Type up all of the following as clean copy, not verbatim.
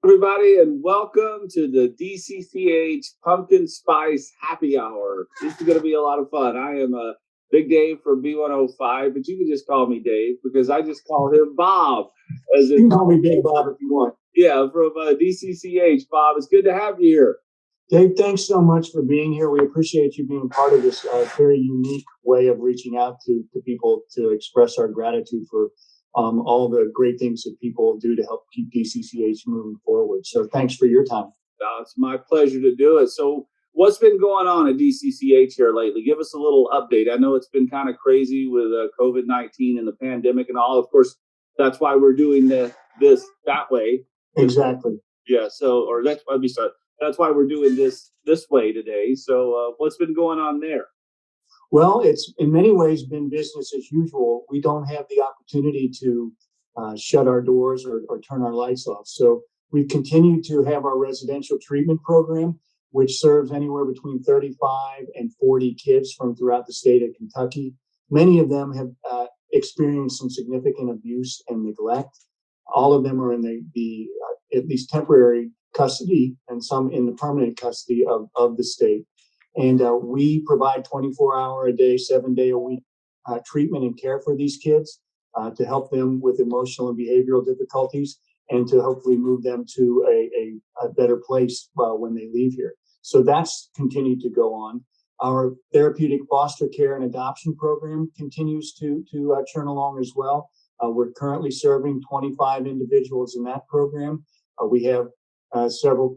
Everybody, and welcome to the DCCH Pumpkin Spice Happy Hour. This is going to be a lot of fun. I am Big Dave from B105, but you can just call me Dave because I just call him Bob. You can call me Big Bob if you want. Yeah, from DCCH. Bob, it's good to have you here. Dave, thanks so much for being here. We appreciate you being part of this very unique way of reaching out to people to express our gratitude for all the great things that people do to help keep DCCH moving forward. So thanks for your time. It's my pleasure to do it. So what's been going on at DCCH here lately? Give us a little update. I know it's been kind of crazy with COVID-19 and the pandemic and all. Of course, that's why we're doing this that way. Exactly. Yeah. So, or that's why that's why we're doing this way today. So, what's been going on there? Well, it's in many ways been business as usual. We don't have the opportunity to shut our doors or turn our lights off. So we've continued to have our residential treatment program, which serves anywhere between 35 and 40 kids from throughout the state of Kentucky. Many of them have experienced some significant abuse and neglect. All of them are in the at least temporary custody and some in the permanent custody of the state. And we provide 24-hour a day, 7-day a week treatment and care for these kids to help them with emotional and behavioral difficulties and to hopefully move them to a better place when they leave here. So that's continued to go on. Our therapeutic foster care and adoption program continues to churn along as well. We're currently serving 25 individuals in that program. We have several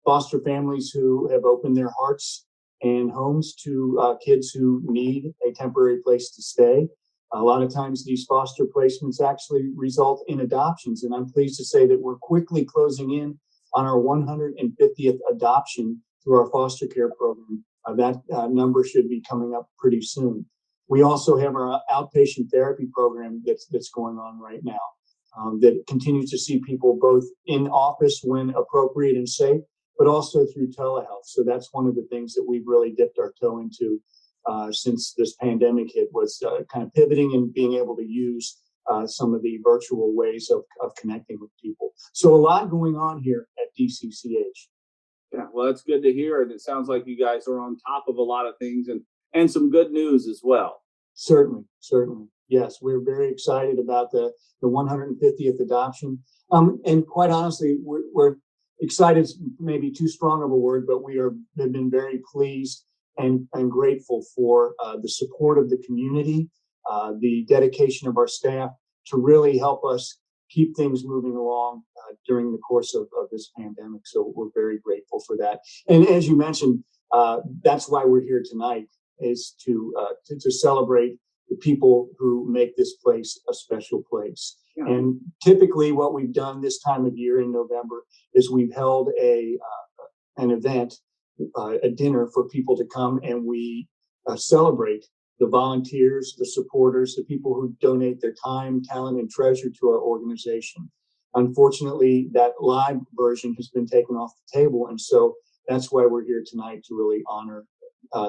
foster families who have opened their hearts and homes to kids who need a temporary place to stay. A lot of times these foster placements actually result in adoptions, and I'm pleased to say that we're quickly closing in on our 150th adoption through our foster care program. That number should be coming up pretty soon. We also have our outpatient therapy program that's going on right now that continues to see people both in office when appropriate and safe, but also through telehealth. So that's one of the things that we've really dipped our toe into since this pandemic hit was kind of pivoting and being able to use some of the virtual ways of connecting with people. So a lot going on here at DCCH. Yeah, well, that's good to hear. And it sounds like you guys are on top of a lot of things and some good news as well. Certainly. Yes, we're very excited about the 150th adoption. And quite honestly, we're excited, maybe too strong of a word, but have been very pleased and grateful for the support of the community, the dedication of our staff to really help us keep things moving along during the course of this pandemic. So we're very grateful for that. And as you mentioned, that's why we're here tonight, is to celebrate the people who make this place a special place. Yeah. And typically what we've done this time of year in November is we've held an event, a dinner for people to come, and we celebrate the volunteers, the supporters, the people who donate their time, talent, and treasure to our organization. Unfortunately, that live version has been taken off the table, and so that's why we're here tonight, to really honor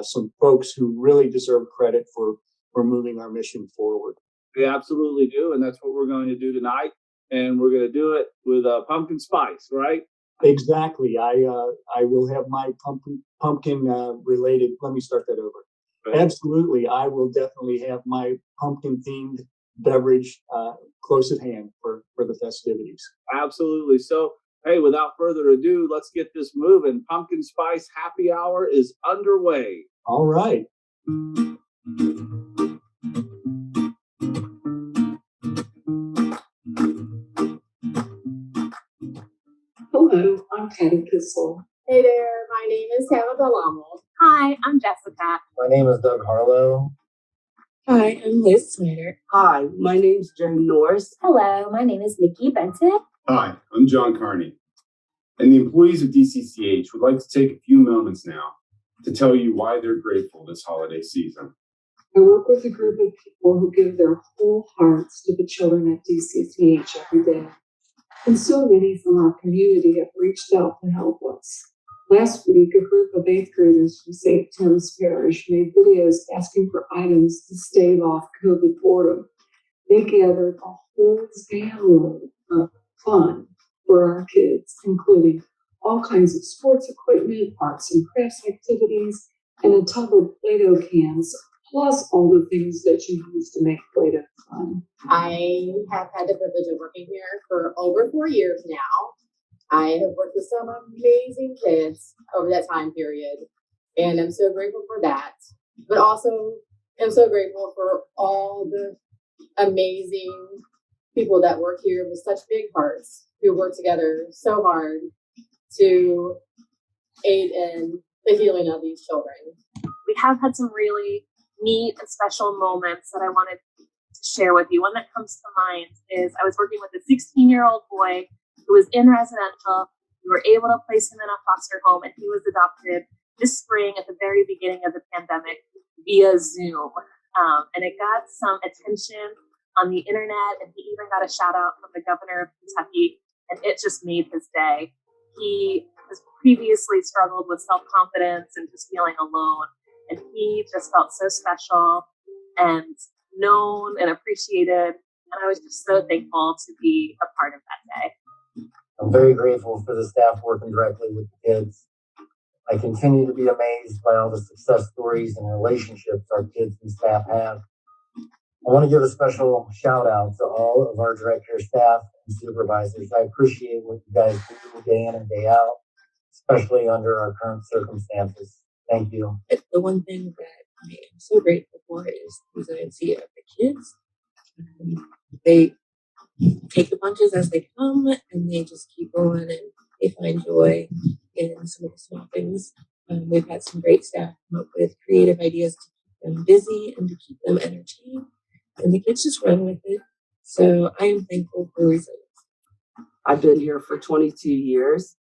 some folks who really deserve credit for moving our mission forward. We absolutely do, and that's what we're going to do tonight. And we're going to do it with pumpkin spice, right? Exactly. I will have my pumpkin related. Let me start that over. Right. Absolutely, I will definitely have my pumpkin themed beverage close at hand for the festivities. Absolutely. So, hey, without further ado, let's get this moving. Pumpkin Spice Happy Hour is underway. All right. Hello, I'm Patty Kissel. Hey there, my name is Tabitha Lamo. Hi, I'm Jessica. My name is Doug Harlow. Hi, I'm Liz Snyder. Hi, my name's Jen Norris. Hello, my name is Nikki Benson. Hi, I'm John Carney. And the employees of DCCH would like to take a few moments now to tell you why they're grateful this holiday season. I work with a group of people who give their whole hearts to the children at DCCH every day. And so many from our community have reached out to help us. Last week, a group of 8th graders from St. Tim's Parish made videos asking for items to stave off COVID boredom. They gathered a whole family of fun for our kids, including all kinds of sports equipment, arts and crafts activities, and a tub of Play-Doh cans, plus all the things that you use to make Play-Doh fun. I have had the privilege of working here for over 4 years now. I have worked with some amazing kids over that time period, and I'm so grateful for that. But also, I'm so grateful for all the amazing people that work here with such big hearts who work together so hard to aid in the healing of these children. We have had some really neat and special moments that I wanted to share with you. One that comes to mind is I was working with a 16-year-old boy who was in residential. We were able to place him in a foster home, and he was adopted this spring at the very beginning of the pandemic via Zoom. And it got some attention on the internet, and he even got a shout out from the governor of Kentucky, and it just made his day. He has previously struggled with self-confidence and just feeling alone, and he just felt so special and known and appreciated, and I was just so thankful to be a part of that day. I'm very grateful for the staff working directly with the kids. I continue to be amazed by all the success stories and relationships our kids and staff have. I want to give a special shout out to all of our directors, staff, and supervisors. I appreciate what you guys do day in and day out, especially under our current circumstances. Thank you. The one thing that I am so grateful for is the resiliency of the kids. They take the punches as they come, and they just keep going, and they find joy in some of the small things. We've had some great staff come up with creative ideas to keep them busy and to keep them entertained, and the kids just run with it. So I am thankful for resilience. I've been here for 22 years.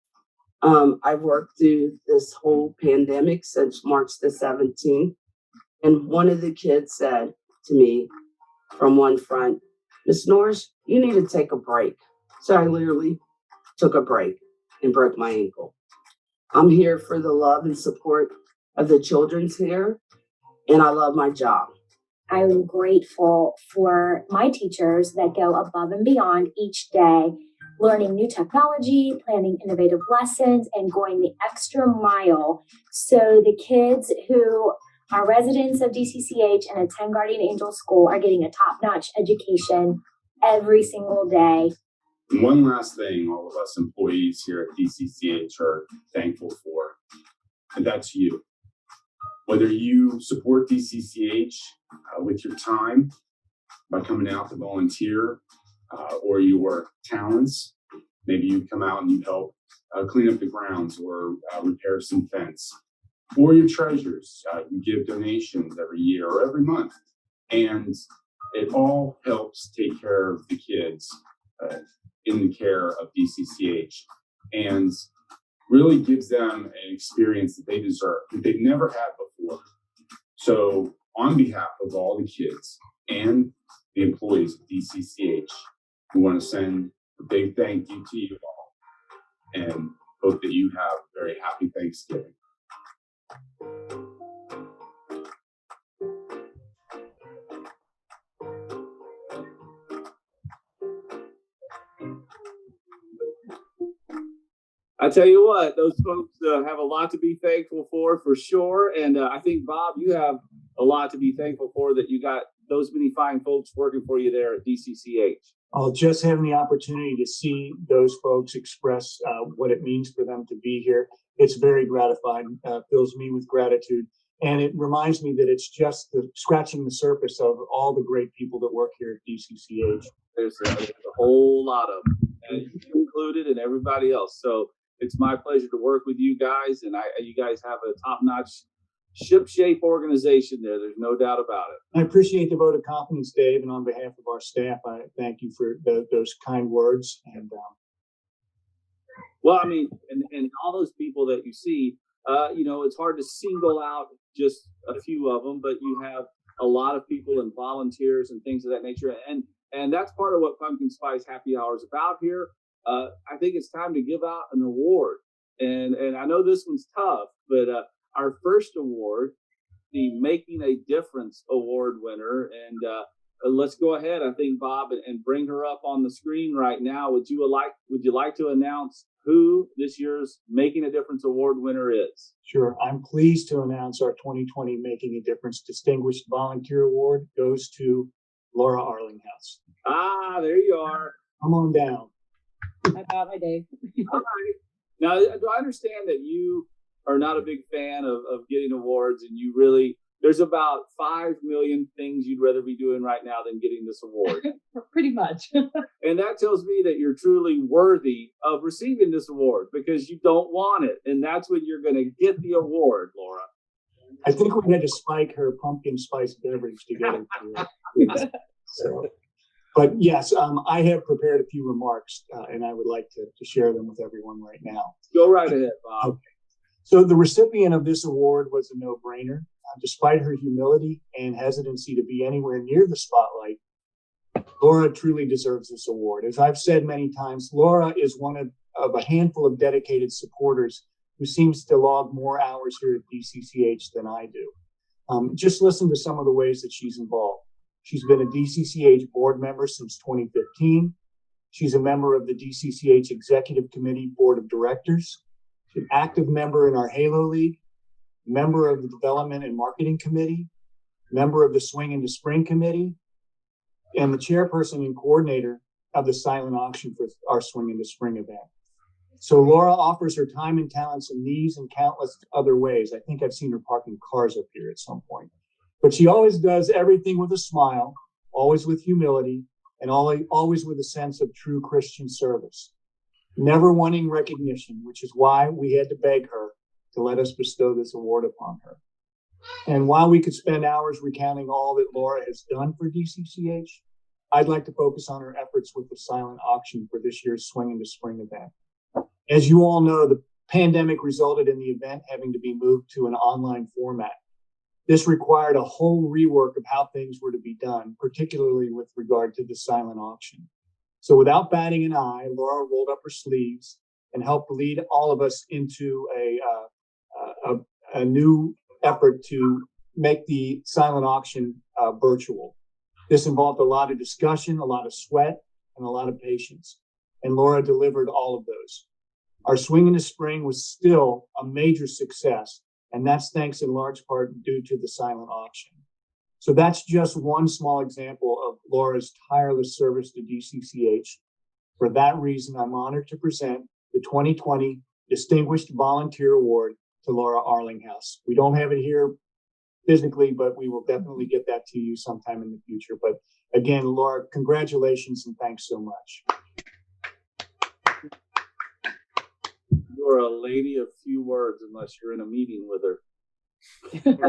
I've worked through this whole pandemic since March the 17th. And one of the kids said to me from one front, "Miss Norris, you need to take a break." So I literally took a break and broke my ankle. I'm here for the love and support of the children's here, and I love my job. I'm grateful for my teachers that go above and beyond each day, learning new technology, planning innovative lessons, and going the extra mile so the kids who are residents of DCCH and attend Guardian Angel School are getting a top-notch education every single day. And one last thing all of us employees here at DCCH are thankful for, and that's you. Whether you support DCCH with your time by coming out to volunteer or your talents, maybe you come out and you help clean up the grounds or repair some fence, or your treasures, you give donations every year or every month, and it all helps take care of the kids in the care of DCCH, and really gives them an experience that they deserve, that they've never had before. So on behalf of all the kids and the employees of DCCH, we want to send a big thank you to you all and hope that you have a very happy Thanksgiving. I tell you what, those folks have a lot to be thankful for sure. And I think, Bob, you have a lot to be thankful for that you got those many fine folks working for you there at DCCH. Just having the opportunity to see those folks express what it means for them to be here, it's very gratifying, fills me with gratitude. And it reminds me that it's just scratching the surface of all the great people that work here at DCCH. There's a whole lot of them, and you included and everybody else. So it's my pleasure to work with you guys, and you guys have a top-notch, ship-shape organization there. There's no doubt about it. I appreciate the vote of confidence, Dave, and on behalf of our staff, I thank you for those kind words. And well, I mean, and all those people that you see, it's hard to single out just a few of them, but you have a lot of people and volunteers and things of that nature, and that's part of what Pumpkin Spice Happy Hour is about here. I think it's time to give out an award, and I know this one's tough, but our first award, the Making a Difference Award winner, and let's go ahead, I think, Bob, and bring her up on the screen right now. Would you like to announce who this year's Making a Difference Award winner is? Sure. I'm pleased to announce our 2020 Making a Difference Distinguished Volunteer Award goes to Laura Arlinghouse. Ah, there you are. Come on down. Hi, Bob. Hi, Dave. All right. Now, do I understand that you are not a big fan of getting awards, and you really, there's about 5 million things you'd rather be doing right now than getting this award? Pretty much. And that tells me that you're truly worthy of receiving this award, because you don't want it. And that's when you're going to get the award, Laura. I think we had to spike her pumpkin spice beverage together. So, but yes, I have prepared a few remarks, and I would like to share them with everyone right now. Go right ahead, Bob. Okay. So the recipient of this award was a no-brainer. Despite her humility and hesitancy to be anywhere near the spotlight, Laura truly deserves this award. As I've said many times, Laura is one of a handful of dedicated supporters who seems to log more hours here at DCCH than I do. Just listen to some of the ways that she's involved. She's been a DCCH board member since 2015. She's a member of the DCCH Executive Committee Board of Directors. She's an active member in our Halo League, member of the Development and Marketing Committee, member of the Swing into Spring Committee, and the chairperson and coordinator of the silent auction for our Swing into Spring event. So Laura offers her time and talents in these and countless other ways. I think I've seen her parking cars up here at some point. But she always does everything with a smile, always with humility, and always with a sense of true Christian service. Never wanting recognition, which is why we had to beg her to let us bestow this award upon her. And while we could spend hours recounting all that Laura has done for DCCH, I'd like to focus on her efforts with the silent auction for this year's Swing into Spring event. As you all know, the pandemic resulted in the event having to be moved to an online format. This required a whole rework of how things were to be done, particularly with regard to the silent auction. So without batting an eye, Laura rolled up her sleeves and helped lead all of us into a new effort to make the silent auction virtual. This involved a lot of discussion, a lot of sweat, and a lot of patience. And Laura delivered all of those. Our Swing into Spring was still a major success, and that's thanks in large part due to the silent auction. So that's just one small example of Laura's tireless service to DCCH. For that reason, I'm honored to present the 2020 Distinguished Volunteer Award to Laura Arlinghouse. We don't have it here physically, but we will definitely get that to you sometime in the future. But again, Laura, congratulations and thanks so much. You're a lady of few words unless you're in a meeting with her.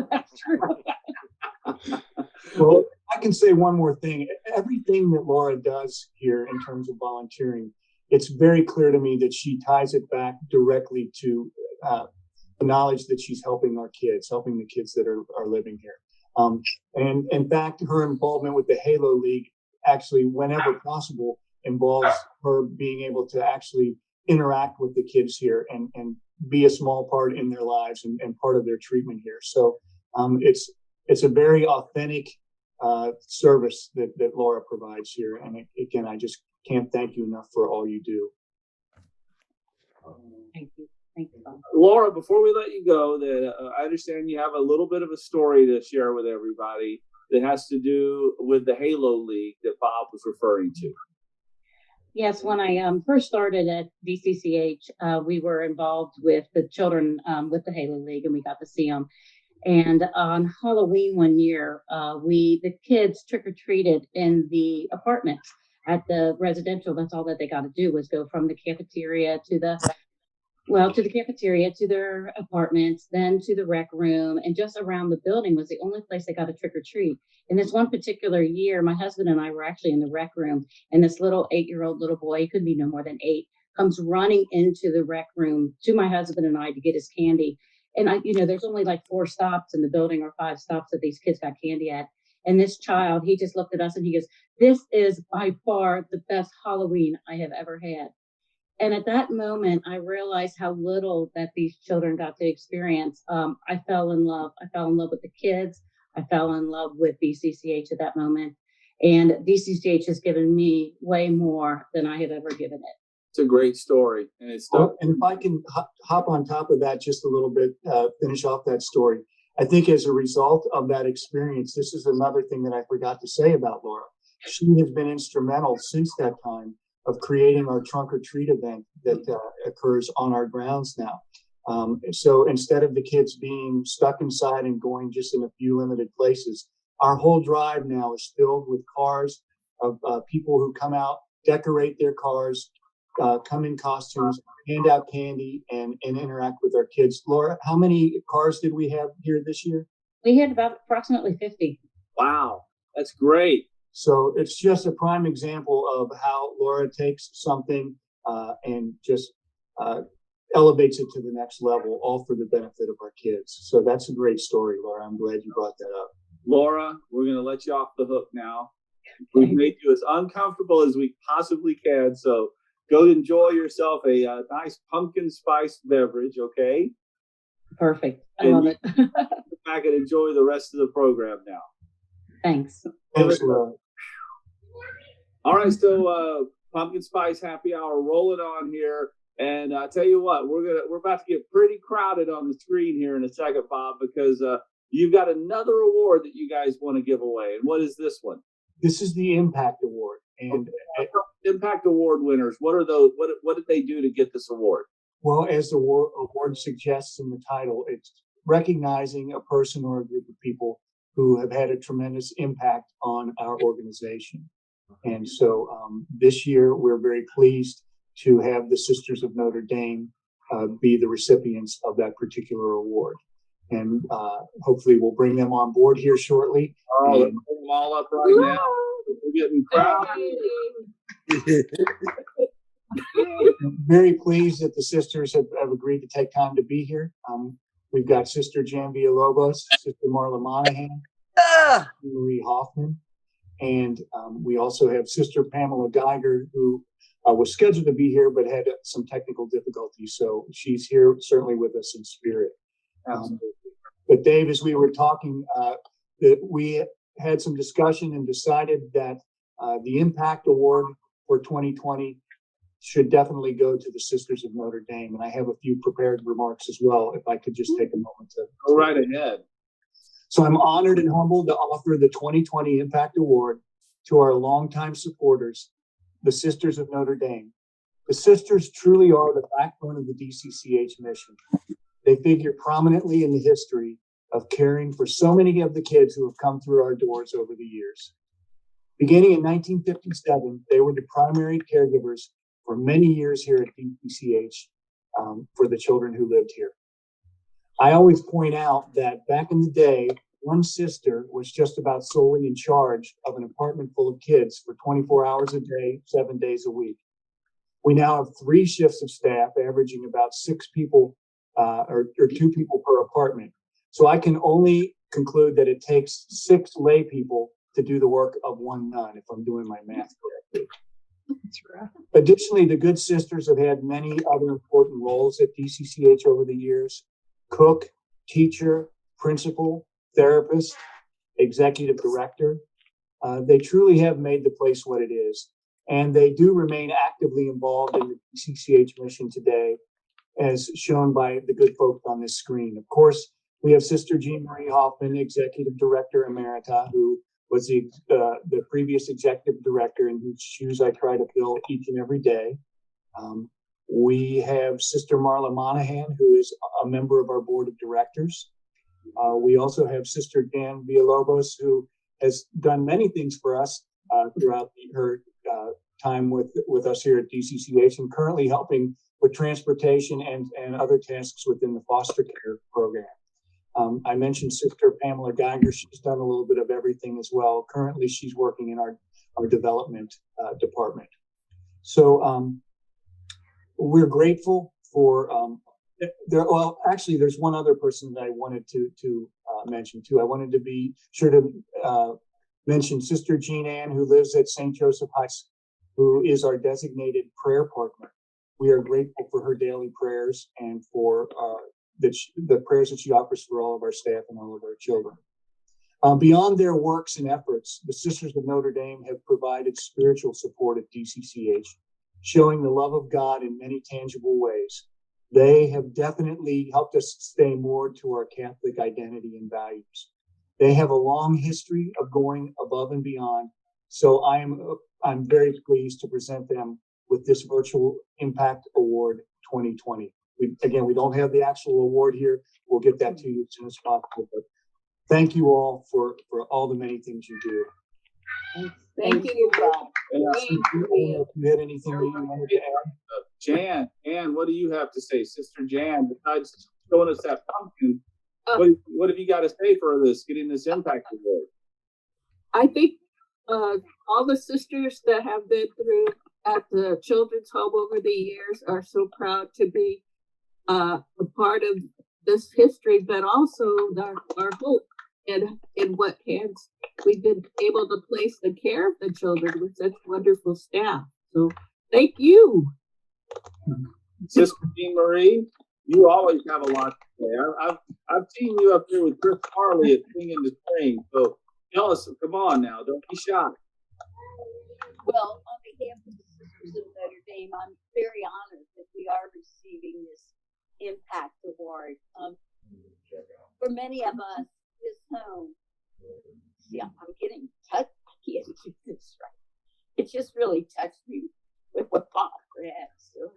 That's true. Well, I can say one more thing. Everything that Laura does here in terms of volunteering, it's very clear to me that she ties it back directly to the knowledge that she's helping our kids, helping the kids that are living here. And in fact, her involvement with the Halo League actually, whenever possible, involves her being able to actually interact with the kids here and be a small part in their lives and part of their treatment here. So it's a very authentic service that Laura provides here. And again, I just can't thank you enough for all you do. Thank you. Thank you, Bob. Laura, before we let you go, that I understand you have a little bit of a story to share with everybody that has to do with the Halo League that Bob was referring to. Yes, when I first started at DCCH, we were involved with the children with the Halo League, and we got to see them. And on Halloween one year, the kids trick-or-treated in the apartments at the residential. That's all that they got to do was go from the cafeteria to the cafeteria, to their apartments, then to the rec room, and just around the building was the only place they got to trick or treat. And this one particular year, my husband and I were actually in the rec room, and this little 8-year-old little boy, he could be no more than 8, comes running into the rec room to my husband and I to get his candy. And there's only like 4 stops in the building or 5 stops that these kids got candy at. And this child, he just looked at us and he goes, "This is by far the best Halloween I have ever had." And at that moment, I realized how little that these children got to experience. I fell in love. I fell in love with the kids. I fell in love with DCCH at that moment. And DCCH has given me way more than I have ever given it. It's a great story, and it's Well, and if I can hop on top of that just a little bit, finish off that story. I think as a result of that experience, this is another thing that I forgot to say about Laura. She has been instrumental since that time of creating our trunk or treat event that occurs on our grounds now. So instead of the kids being stuck inside and going just in a few limited places, our whole drive now is filled with cars of people who come out, decorate their cars, come in costumes, hand out candy, and interact with our kids. Laura, how many cars did we have here this year? We had about approximately 50. Wow, that's great. So it's just a prime example of how Laura takes something and just elevates it to the next level, all for the benefit of our kids. So that's a great story, Laura. I'm glad you brought that up. Laura, we're going to let you off the hook now. We've made you as uncomfortable as we possibly can. So go enjoy yourself a nice pumpkin spice beverage, okay? Perfect. I love it. Get back and enjoy the rest of the program now. Thanks. Thanks, Laura. All right, so pumpkin spice happy hour rolling on here, and I tell you what, we're about to get pretty crowded on the screen here in a second, Bob, because you've got another award that you guys want to give away, and what is this one? This is the Impact Award, and Impact Award winners. What are those? What did they do to get this award? well, as the award suggests in the title, it's recognizing a person or a group of people who have had a tremendous impact on our organization. And so this year, we're very pleased to have the Sisters of Notre Dame be the recipients of that particular award. And hopefully we'll bring them on board here shortly. Oh, let's put them all up right now. We're getting crowded. I'm very pleased that the sisters have agreed to take time to be here. We've got Sister Jan Villalobos, Sister Marla Monahan, Marie Hoffman, and we also have Sister Pamela Geiger, who was scheduled to be here but had some technical difficulties. So she's here certainly with us in spirit. But Dave, as we were talking, that we had some discussion and decided that the Impact Award for 2020 should definitely go to the Sisters of Notre Dame. And I have a few prepared remarks as well, if I could just take a moment to go right ahead. So I'm honored and humbled to offer the 2020 Impact Award to our longtime supporters, the Sisters of Notre Dame. The sisters truly are the backbone of the DCCH mission. They figure prominently in the history of caring for so many of the kids who have come through our doors over the years. Beginning in 1957, they were the primary caregivers for many years here at DCCH for the children who lived here. I always point out that back in the day, one sister was just about solely in charge of an apartment full of kids for 24 hours a day, 7 days a week. We now have 3 shifts of staff, averaging about 6 people or 2 people per apartment. So I can only conclude that it takes 6 lay people to do the work of 1 nun, if I'm doing my math correctly. That's right. Additionally, the good sisters have had many other important roles at DCCH over the years: cook, teacher, principal, therapist, executive director. They truly have made the place what it is. And they do remain actively involved in the DCCH mission today, as shown by the good folks on this screen. Of course, we have Sister Jean Marie Hoffman, Executive Director Emerita, who was the previous executive director in whose shoes I try to fill each and every day. We have Sister Marla Monahan, who is a member of our board of directors. We also have Sister Jan Villalobos, who has done many things for us throughout her time with us here at DCCH, and currently helping with transportation and other tasks within the foster care program. I mentioned Sister Pamela Geiger. She's done a little bit of everything as well. Currently, she's working in our development department. So we're grateful for there's one other person that I wanted to mention too. I wanted to be sure to mention Sister Jean Ann, who lives at St. Joseph High School, who is our designated prayer partner. We are grateful for her daily prayers and for the prayers that she offers for all of our staff and all of our children. Beyond their works and efforts, the Sisters of Notre Dame have provided spiritual support at DCCH, showing the love of God in many tangible ways. They have definitely helped us stay more to our Catholic identity and values. They have a long history of going above and beyond, so I'm very pleased to present them with this Virtual Impact Award 2020. We don't have the actual award here. We'll get that to you as soon as possible. But thank you all for all the many things you do. Thank you, Bob. If you had anything that you wanted to add? Jan, what do you have to say, Sister Jan? Besides showing us that pumpkin, what have you got to say for this, getting this impact award? I think all the sisters that have been through at the children's home over the years are so proud to be a part of this history, but also our hope in what hands we've been able to place the care of the children with such wonderful staff. So thank you. Sister Jean Marie, you always have a lot to say. I've seen you up here with Chris Farley at Sing in the Spring. So tell us, come on now, don't be shy. Well, on behalf of the Sisters of Notre Dame, I'm very honored that we are receiving this Impact Award. For many of us, this home, I'm getting touched. I can't keep this right. It just really touched me with what Bob read. So,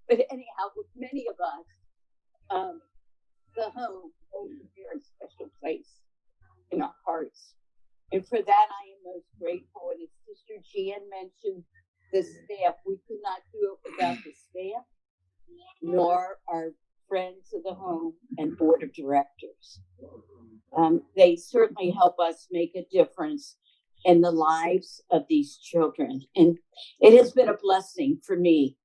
but anyhow, with many of us, the home holds a very special place in our hearts. And for that, I am most grateful. And as Sister Jan mentioned, the staff, we could not do it without the staff, nor our friends of the home and board of directors. They certainly help us make a difference in the lives of these children. And it has been a blessing for me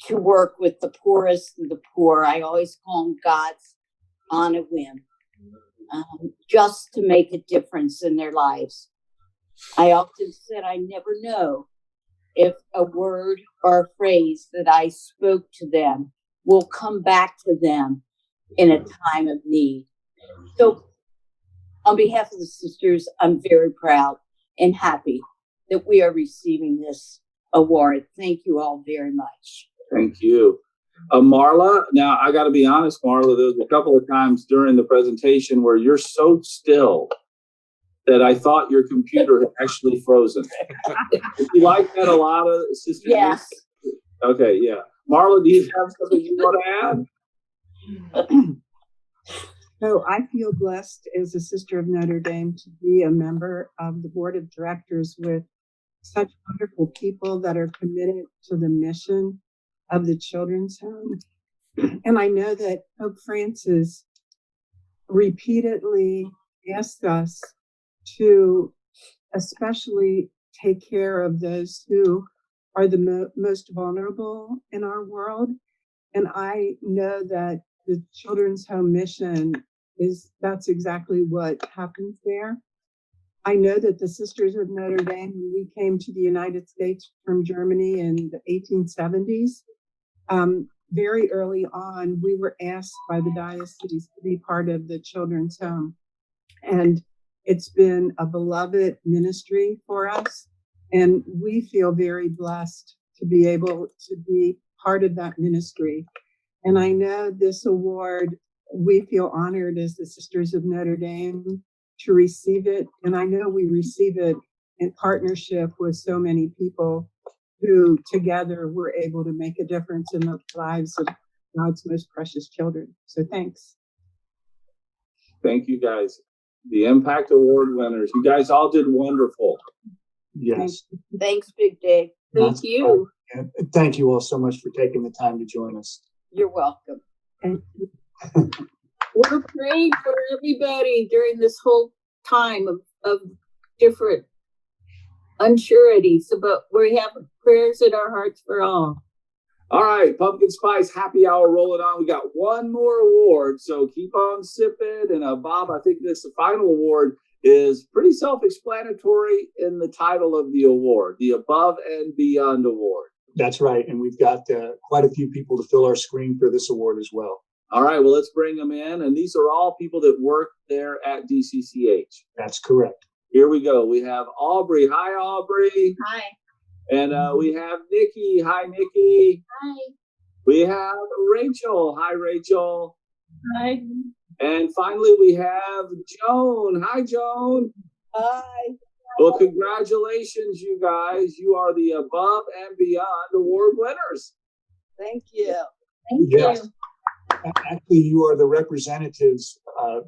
to work with the poorest of the poor. I always call them God's on a whim, just to make a difference in their lives. I often said I never know if a word or a phrase that I spoke to them will come back to them in a time of need. So on behalf of the sisters, I'm very proud and happy that we are receiving this award. Thank you all very much. Thank you. Marla, now I got to be honest, Marla, there was a couple of times during the presentation where you're so still that I thought your computer had actually frozen. Did you like that a lot of sisters? Yes. Okay, yeah. Marla, do you have something you want to add? So I feel blessed as a Sister of Notre Dame to be a member of the board of directors with such wonderful people that are committed to the mission of the children's home. And I know that Pope Francis repeatedly asked us to especially take care of those who are the most vulnerable in our world. And I know that the children's home mission that's exactly what happens there. I know that the Sisters of Notre Dame, when we came to the United States from Germany in the 1870s, very early on, we were asked by the diocese to be part of the children's home. And it's been a beloved ministry for us. And we feel very blessed to be able to be part of that ministry. And I know this award, we feel honored as the Sisters of Notre Dame to receive it. And I know we receive it in partnership with so many people who together were able to make a difference in the lives of God's most precious children. So thanks. Thank you guys. The Impact Award winners. You guys all did wonderful. Yes. Thanks, Big Dave. Thank you. And thank you all so much for taking the time to join us. You're welcome. We're praying for everybody during this whole time of different unsureties, but we have prayers in our hearts for all. All right, Pumpkin Spice Happy Hour rolling on. We got one more award, so keep on sipping. And Bob, I think this final award is pretty self-explanatory in the title of the award, the Above and Beyond Award. That's right. And we've got quite a few people to fill our screen for this award as well. All right, well, let's bring them in. And these are all people that work there at DCCH. That's correct. Here we go. We have Aubrey. Hi, Aubrey. Hi. And we have Nikki. Hi, Nikki. Hi. We have Rachel. Hi, Rachel. Hi. And finally, we have Joan. Hi, Joan. Hi. Well, congratulations, you guys. You are the Above and Beyond Award winners. Thank you. Thank Yes. you. Actually, you are the representatives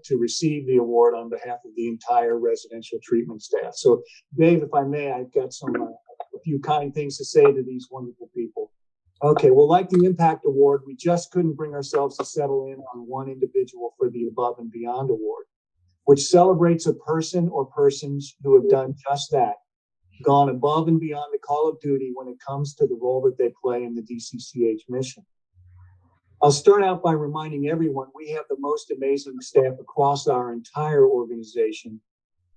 to receive the award on behalf of the entire residential treatment staff. So, Dave, if I may, I've got a few kind things to say to these wonderful people. Okay, well, like the Impact Award, we just couldn't bring ourselves to settle in on one individual for the Above and Beyond Award, which celebrates a person or persons who have done just that, gone above and beyond the call of duty when it comes to the role that they play in the DCCH mission. I'll start out by reminding everyone we have the most amazing staff across our entire organization.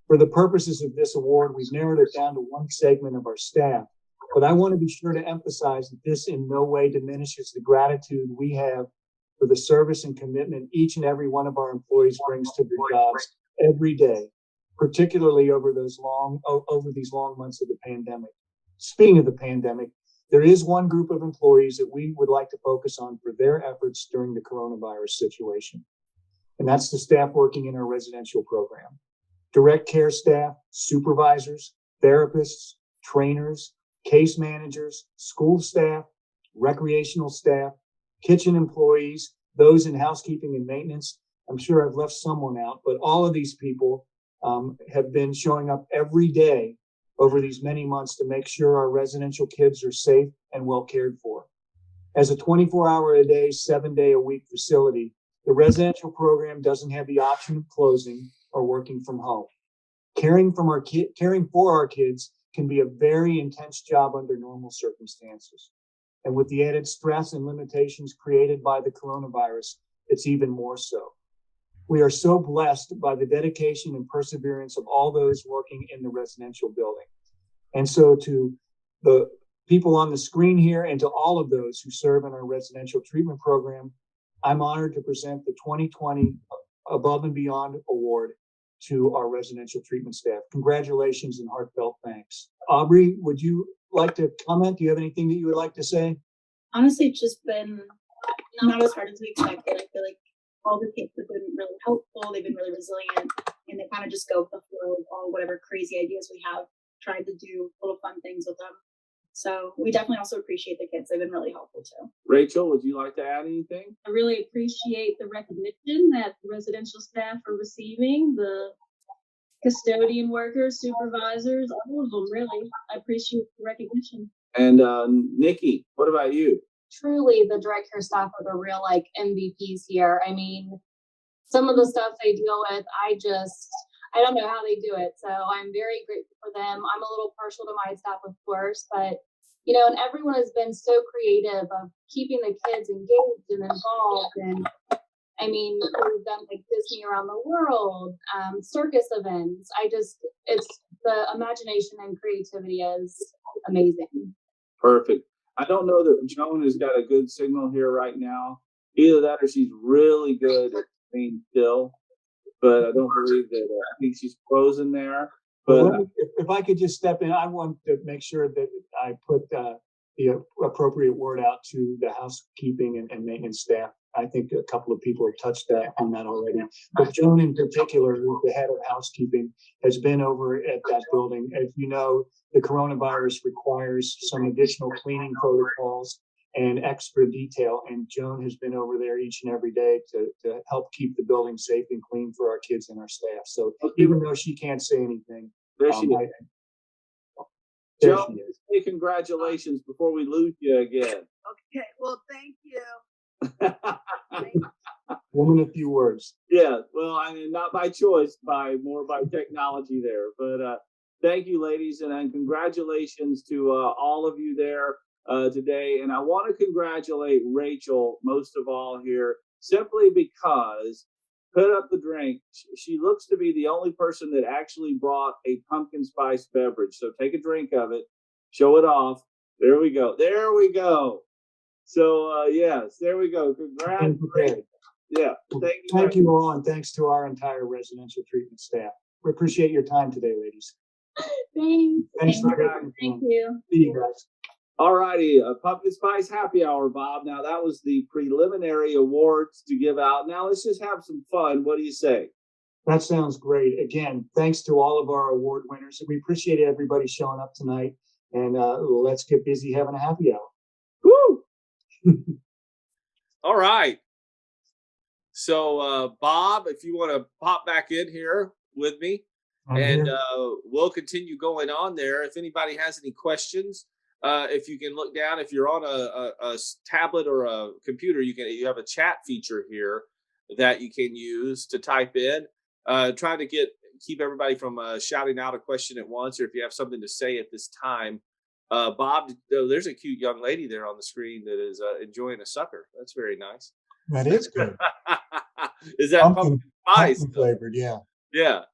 For the purposes of this award, we've narrowed it down to one segment of our staff, but I want to be sure to emphasize that this in no way diminishes the gratitude we have for the service and commitment each and every one of our employees brings to their jobs every day, particularly over these long months of the pandemic. Speaking of the pandemic, there is one group of employees that we would like to focus on for their efforts during the coronavirus situation, and that's the staff working in our residential program. Direct care staff, supervisors, therapists, trainers, case managers, school staff, recreational staff, kitchen employees, those in housekeeping and maintenance. I'm sure I've left someone out, but all of these people have been showing up every day over these many months to make sure our residential kids are safe and well cared for. As a 24-hour-a-day, 7-day-a-week facility, the residential program doesn't have the option of closing or working from home. Caring for our kids can be a very intense job under normal circumstances. And with the added stress and limitations created by the coronavirus, it's even more so. We are so blessed by the dedication and perseverance of all those working in the residential building. And so to the people on the screen here and to all of those who serve in our residential treatment program, I'm honored to present the 2020 Above and Beyond Award to our residential treatment staff. Congratulations and heartfelt thanks. Aubrey, would you like to comment? Do you have anything that you would like to say? Honestly, it's just been not as hard as we expected. I feel like all the kids have been really helpful. They've been really resilient, and they kind of just go with the flow of all whatever crazy ideas we have. Tried to do little fun things with them. So we definitely also appreciate the kids. They've been really helpful too. Rachel, would you like to add anything? I really appreciate the recognition that the residential staff are receiving, the custodian workers, supervisors, all of them, really. I appreciate the recognition. And Nikki, what about you? Truly, the direct care staff are the real MVPs here. I mean, some of the stuff they deal with, I don't know how they do it. So I'm very grateful for them. I'm a little partial to my staff, of course, but and everyone has been so creative of keeping the kids engaged and involved. And I mean, we've done Disney around the world, circus events. It's the imagination and creativity is amazing. Perfect. I don't know that Joan has got a good signal here right now. Either that or she's really good at staying still, but I don't believe that. I think she's frozen there. But if I could just step in, I want to make sure that I put the appropriate word out to the housekeeping and maintenance staff. I think a couple of people have touched on that already. But Joan in particular, who's the head of housekeeping, has been over at that building. As you know, the coronavirus requires some additional cleaning protocols and extra detail. And Joan has been over there each and every day to help keep the building safe and clean for our kids and our staff. So even though she can't say anything, there she is. Joan, hey, congratulations before we lose you again. Okay, well, thank you. Woman, a few words. Yeah, well, I mean, not by choice, more by technology there. But thank you, ladies, and congratulations to all of you there today. And I want to congratulate Rachel most of all here, simply because put up the drink. She looks to be the only person that actually brought a pumpkin spice beverage. So take a drink of it, show it off. There we go. There we go. So yes, there we go. Congratulations. Yeah. Thank you. Thank you all, and thanks to our entire residential treatment staff. We appreciate your time today, ladies. Thanks. Thanks for Thank you. See you guys. All righty, Pumpkin Spice Happy Hour, Bob. Now that was the preliminary awards to give out. Now let's just have some fun. What do you say? That sounds great. Again, thanks to all of our award winners. We appreciate everybody showing up tonight, and let's get busy having a happy hour. Woo! All right. So, Bob, if you want to pop back in here with me, and we'll continue going on there. If anybody has any questions, if you can look down, if you're on a tablet or a computer, you have a chat feature here that you can use to type in. Trying to keep everybody from shouting out a question at once, or if you have something to say at this time. Bob, there's a cute young lady there on the screen that is enjoying a sucker. That's very nice. That is good. Is that pumpkin spice flavored? Yeah. Yeah.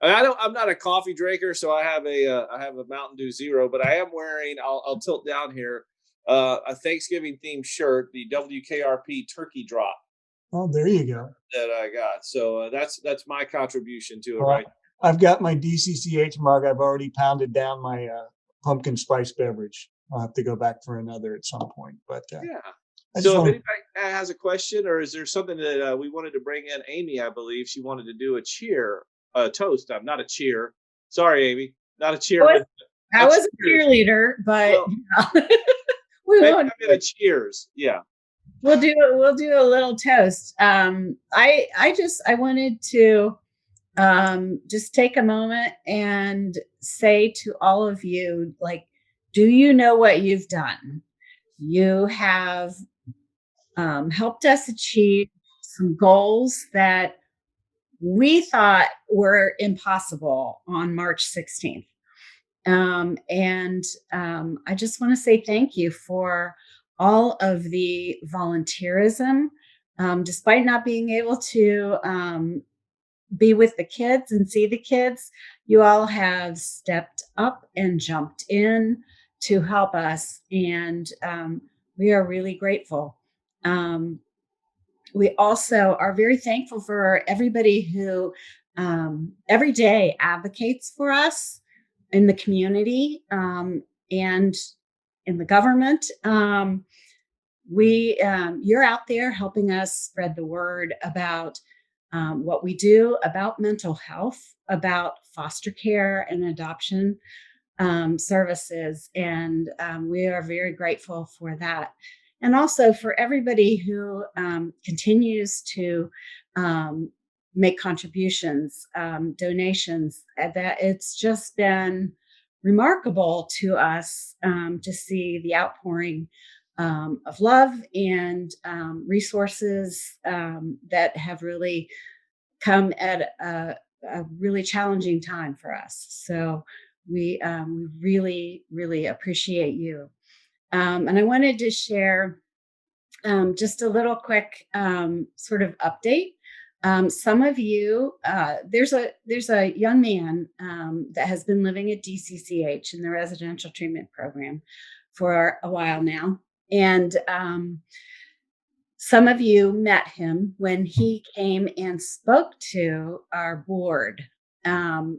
I'm not a coffee drinker, so I have a Mountain Dew Zero, but I am wearing. I'll tilt down here. A Thanksgiving themed shirt, the WKRP Turkey Drop. Oh, there you go. That I got. So that's my contribution to it, Well, right? I've got my DCCH mug. I've already pounded down my pumpkin spice beverage. I'll have to go back for another at some point. But yeah. So if anybody has a question, or is there something that we wanted to bring in? Amy, I believe she wanted to do a toast. I'm not a cheer. Sorry, Amy, not a cheer. I was a cheerleader, but we won't. A cheers. Yeah. We'll do a little toast. I wanted to just take a moment and say to all of you, like, do you know what you've done? You have helped us achieve some goals that we thought were impossible on March 16th. I just want to say thank you for all of the volunteerism. Despite not being able to be with the kids and see the kids, you all have stepped up and jumped in to help us. And we are really grateful. We also are very thankful for everybody who every day advocates for us in the community and in the government. You're out there helping us spread the word about what we do about mental health, about foster care and adoption services. And we are very grateful for that. And also for everybody who continues to make contributions, donations. That it's just been remarkable to us to see the outpouring of love and resources that have really come at a really challenging time for us. So we really, really appreciate you. And I wanted to share just a little quick sort of update. Some of you, there's a young man that has been living at DCCH in the residential treatment program for a while now. And some of you met him when he came and spoke to our board,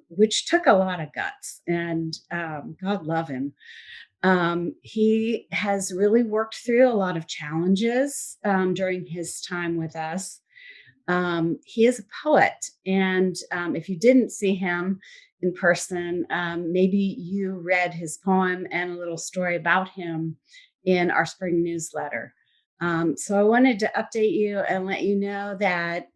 which took a lot of guts, and God love him. He has really worked through a lot of challenges during his time with us. He is a poet, and if you didn't see him in person, maybe you read his poem and a little story about him in our spring newsletter. So I wanted to update you and let you know that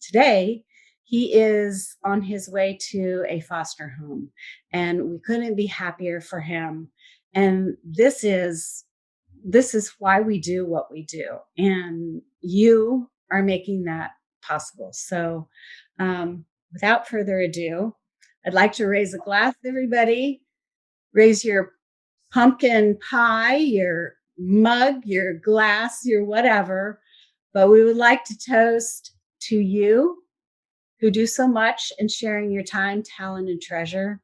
today he is on his way to a foster home, and we couldn't be happier for him. And this is why we do what we do, and you are making that possible. So without further ado, I'd like to raise a glass, everybody. Raise your pumpkin pie, your mug, your glass, your whatever. But we would like to toast to you who do so much in sharing your time, talent, and treasure,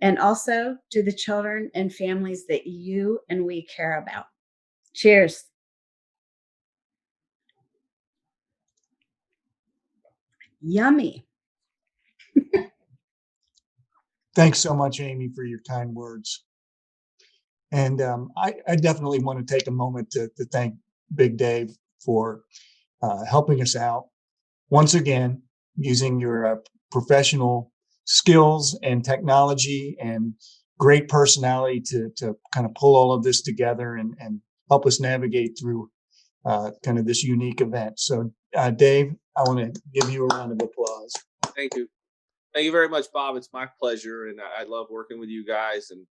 and also to the children and families that you and we care about. Cheers. Yummy. Thanks so much, Amy, for your kind words. And I definitely want to take a moment to thank Big Dave for helping us out once again, using your professional skills and technology and great personality to kind of pull all of this together and help us navigate through kind of this unique event. So, Dave, I want to give you a round of applause. Thank you. Thank you very much, Bob. It's my pleasure. And I love working with you guys. And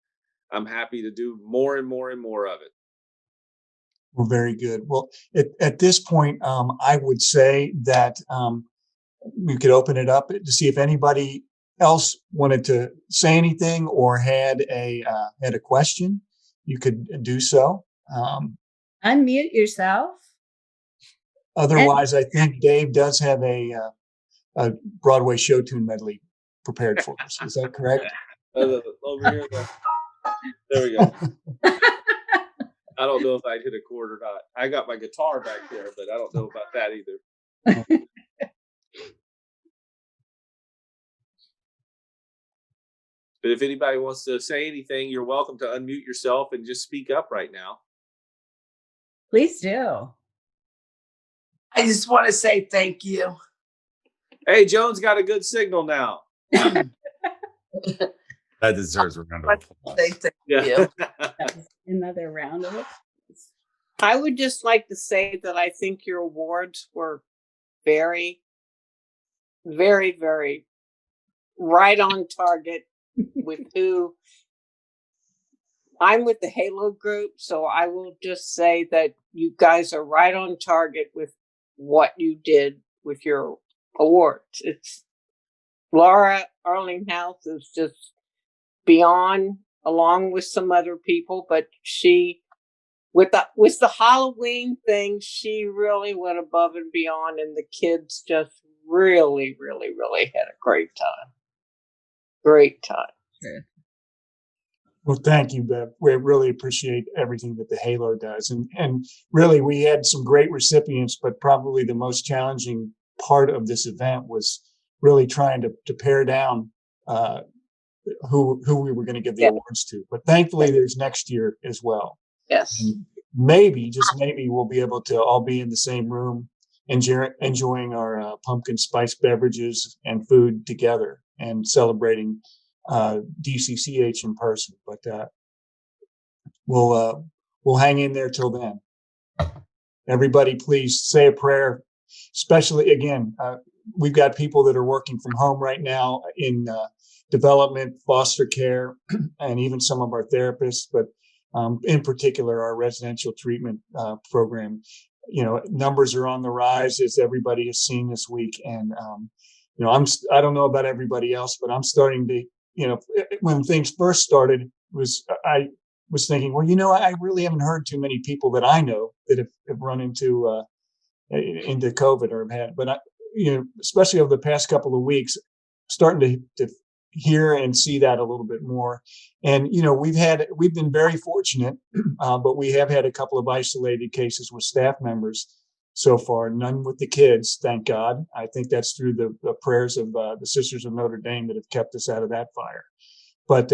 I'm happy to do more and more and more of it. Well, very good. Well, at this point, I would say that we could open it up to see if anybody else wanted to say anything or had a question. You could do so. Unmute yourself. Otherwise, I think Dave does have a Broadway show tune medley prepared for us. Is that correct? Over here. There we go. I don't know if I'd hit a chord or not. I got my guitar back there, but I don't know about that either. But if anybody wants to say anything, you're welcome to unmute yourself and just speak up right now. Please do. I just want to say thank you. Hey, Jones got a good signal now. That deserves a round of applause. Say thank you. Another round of it. I would just like to say that I think your awards were very, very, very right on target with who I'm with the Halo group. So I will just say that you guys are right on target with what you did with your awards. It's Laura Arlinghouse is just beyond, along with some other people, but she with the Halloween thing, she really went above and beyond, and the kids just really, really, really had a great time. Great time. Well, thank you, Bev. We really appreciate everything that the Halo does. And really, we had some great recipients, but probably the most challenging part of this event was really trying to pare down who we were going to give the awards to. But thankfully, there's next year as well. Yes. And maybe, just maybe, we'll be able to all be in the same room, enjoying our pumpkin spice beverages and food together and celebrating DCCH in person. But we'll hang in there till then. Everybody, please say a prayer. Especially, again, we've got people that are working from home right now in development, foster care, and even some of our therapists. But in particular, our residential treatment program. Numbers are on the rise, as everybody has seen this week. And I don't know about everybody else, but I'm starting to. When things first started, I was thinking, well, I really haven't heard too many people that I know that have run into COVID or have had, but especially over the past couple of weeks, starting to hear and see that a little bit more. And we've been very fortunate, but we have had a couple of isolated cases with staff members so far. None with the kids, thank God. I think that's through the prayers of the Sisters of Notre Dame that have kept us out of that fire. But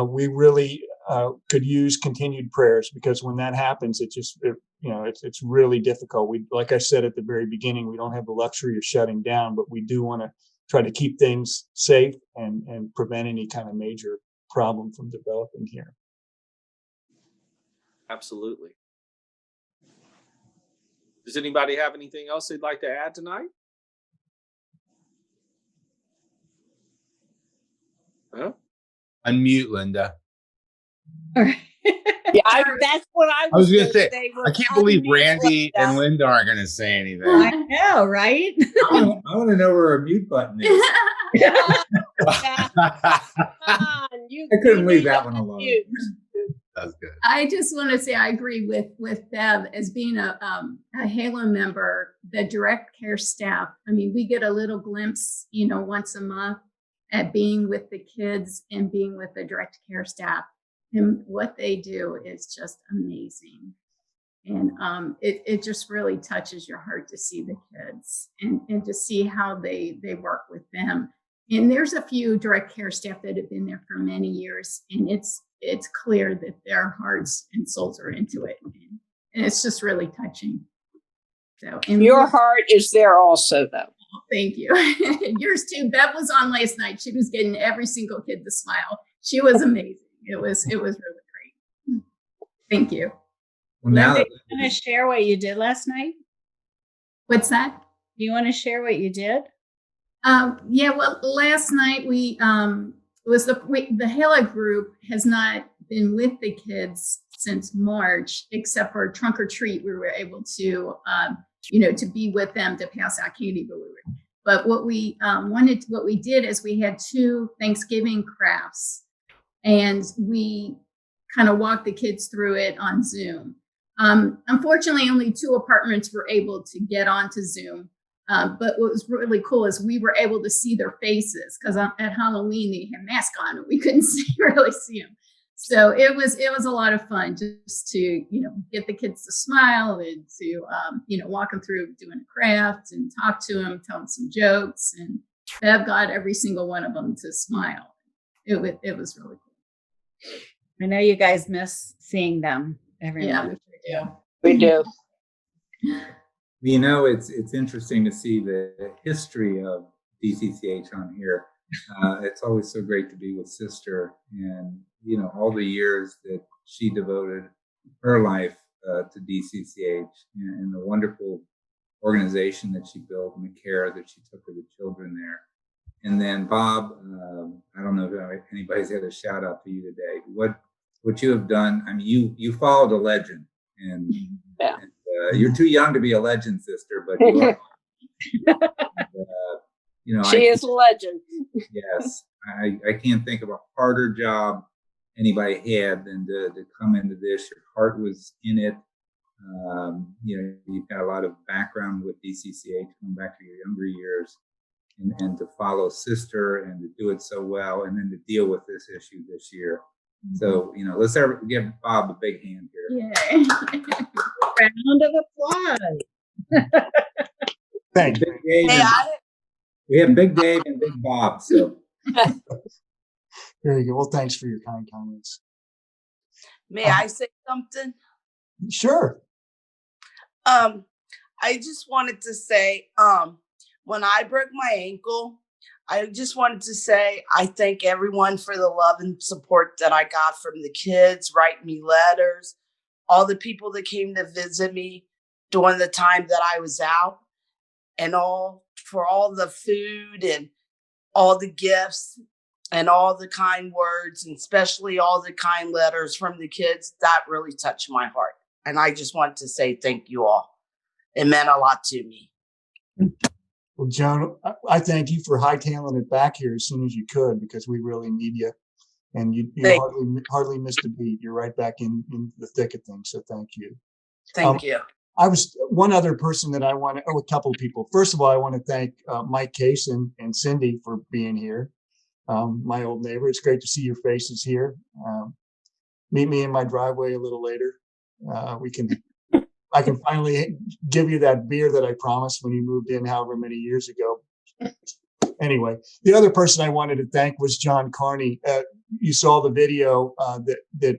we really could use continued prayers, because when that happens, it's really difficult. Like I said at the very beginning, we don't have the luxury of shutting down, but we do want to try to keep things safe and prevent any kind of major problem from developing here. Absolutely. Does anybody have anything else they'd like to add tonight? Huh? Unmute, Linda. Yeah, that's what I was going to say. Was I can't believe Randy and Linda aren't going to say anything. I know, right? I want to know where a mute button is. I couldn't leave that one alone. That's good. I just want to say I agree with Bev as being a Halo member, the direct care staff. I mean, we get a little glimpse, once a month at being with the kids and being with the direct care staff. And what they do is just amazing. And it just really touches your heart to see the kids and to see how they work with them. And there's a few direct care staff that have been there for many years, and it's clear that their hearts and souls are into it. And it's just really touching. So, and your heart is there also, though. Thank you. Yours too. Bev was on last night. She was getting every single kid to smile. She was amazing. It was really great. Thank you. Well, now Linda, you want to share what you did last night? What's that? Do you want to share what you did? Yeah. Well, last night we the Halo group has not been with the kids since March, except for trunk or treat. We were able to to be with them to pass out candy. But what we did is we had 2 Thanksgiving crafts, and we kind of walked the kids through it on Zoom. Unfortunately, only 2 apartments were able to get onto Zoom. But what was really cool is we were able to see their faces, because at Halloween they had masks on and we couldn't really see them. So it was a lot of fun just to get the kids to smile and to walk them through doing a craft and talk to them, tell them some jokes, and Bev got every single one of them to smile. It was really cool. I know you guys miss seeing them every month. We do. You know, it's interesting to see the history of DCCH on here. It's always so great to be with Sister, and all the years that she devoted her life to DCCH, and the wonderful organization that she built and the care that she took of the children there. And then Bob, I don't know if anybody's had a shout out to you today. What you have done, I mean, you followed a legend, and you're too young to be a legend, Sister, but you are. She is a legend. Yes, I can't think of a harder job anybody had than to come into this. Your heart was in it. You've got a lot of background with DCCH, going back to your younger years, and to follow Sister and to do it so well, and then to deal with this issue this year. So, let's give Bob a big hand here. Yay. Round of applause. Thanks. We have Big Dave and Big Bob. So Very good. Well, thanks for your kind comments. May I say something? Sure. I just wanted to say, when I broke my ankle, I just wanted to say I thank everyone for the love and support that I got from the kids, writing me letters, all the people that came to visit me during the time that I was out, and for all the food and all the gifts and all the kind words, and especially all the kind letters from the kids. That really touched my heart. And I just want to say thank you all. It meant a lot to me. Well, Joan, I thank you for hightailing it back here as soon as you could, because we really need you. And you hardly missed a beat. You're right back in the thick of things. So thank you. Thank you. I was one other person that a couple of people. First of all, I want to thank Mike Case and Cindy for being here. My old neighbor. It's great to see your faces here. Meet me in my driveway a little later. I can finally give you that beer that I promised when you moved in however many years ago. Anyway, the other person I wanted to thank was John Carney. You saw the video that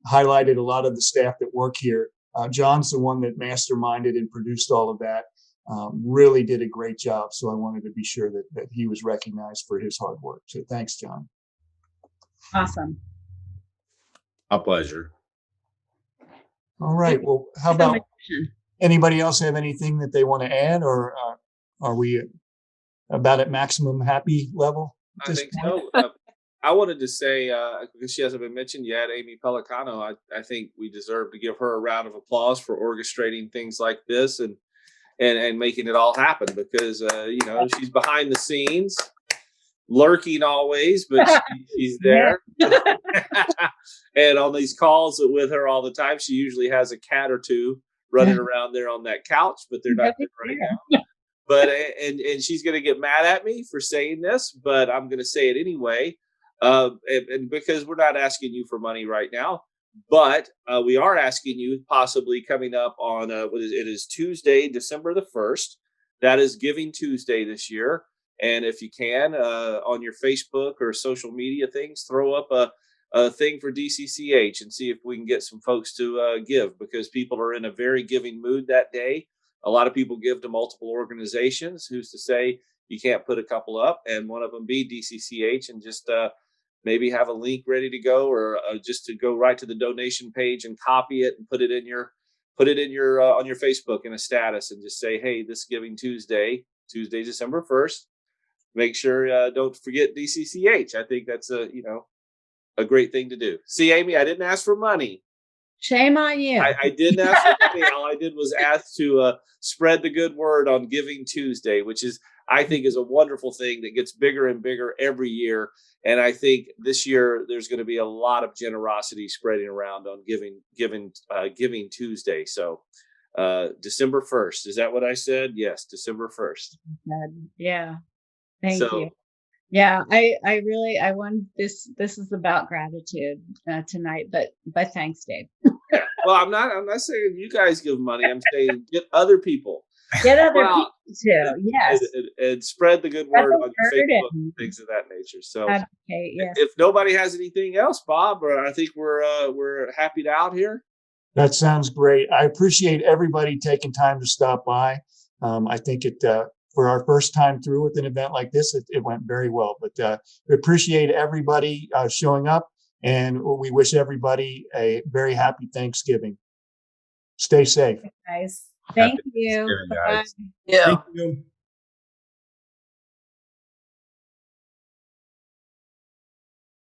highlighted a lot of the staff that work here. John's the one that masterminded and produced all of that. Really did a great job. So I wanted to be sure that he was recognized for his hard work. So thanks, John. Awesome. A pleasure. All right. Well, how about anybody else have anything that they want to add, or are we about at maximum happy level? I think so. I wanted to say, because she hasn't been mentioned yet, Amy Pelicano, I think we deserve to give her a round of applause for orchestrating things like this and making it all happen, because, she's behind the scenes, lurking always, but she's there. And on these calls with her all the time, she usually has a cat or two running around there on that couch, but they're not there right now. But and she's going to get mad at me for saying this, but I'm going to say it anyway. And because we're not asking you for money right now, But we are asking you, possibly coming up on it is Tuesday, December the 1st. That is Giving Tuesday this year. And if you can, on your Facebook or social media things, throw up a thing for DCCH and see if we can get some folks to give, because people are in a very giving mood that day. A lot of people give to multiple organizations. Who's to say you can't put a couple up, and one of them be DCCH, and just maybe have a link ready to go, or just to go right to the donation page and copy it and put it in your on your Facebook in a status, and just say, hey, this Giving Tuesday, December 1st. Make sure don't forget DCCH. I think that's a great thing to do. See, Amy, I didn't ask for money. Shame on you. I didn't ask for money. All I did was ask to spread the good word on Giving Tuesday, which I think is a wonderful thing that gets bigger and bigger every year. And I think this year there's going to be a lot of generosity spreading around on Giving Tuesday. So December 1st, is that what I said? Yes, December 1st. Yeah. Thank you. Yeah, I want this is about gratitude tonight, but thanks, Dave. Well, I'm not saying you guys give money. I'm saying get other people. Get other people too. Yes. And spread the good word on your Facebook and things of that nature. So yes. If nobody has anything else, Bob, I think we're happy to out here. That sounds great. I appreciate everybody taking time to stop by. I think for our first time through with an event like this, it went very well. But we appreciate everybody showing up, and we wish everybody a very happy Thanksgiving. Stay safe. Guys, thank you. Guys. Yeah. Thank you.